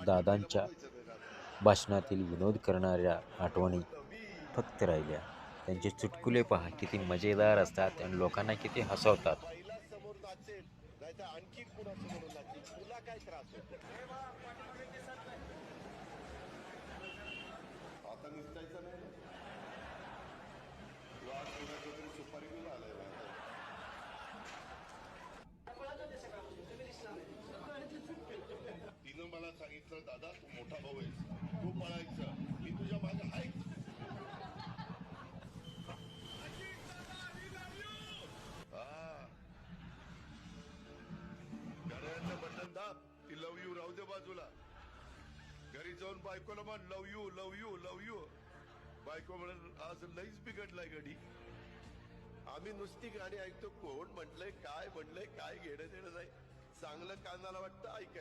दादांच्या भाषणातील विनोद करणाऱ्या आठवणी फक्त राहिल्या. त्यांचे चुटकुले पहा किती मजेदार असतात आणि लोकांना किती हसवतात. आणखी कुणासमोर नाचेल, तुला काय त्रास होतो? आता निसटायचं नाही ना. तू आज कुणाच्या तरी सुपारी घेऊन आलाय ना. तिनं मला सांगितलं, दादा तू मोठा भाऊ आहेस, तू पळायचं, मी तुझ्या मागे आहे. घड्याळाचं बटन दाब, ती लव यू राहू दे बाजूला. घरी जाऊन बायकोला म्हण love you love you love you. बायको म्हणून आज लईच बिघडलाय गडी. आम्ही नुसती गाणी ऐकतो, कोण म्हटलंय काय म्हणलंय काय घेणं देणं नाही. चांगलं कानाला वाटतं ऐकायचं.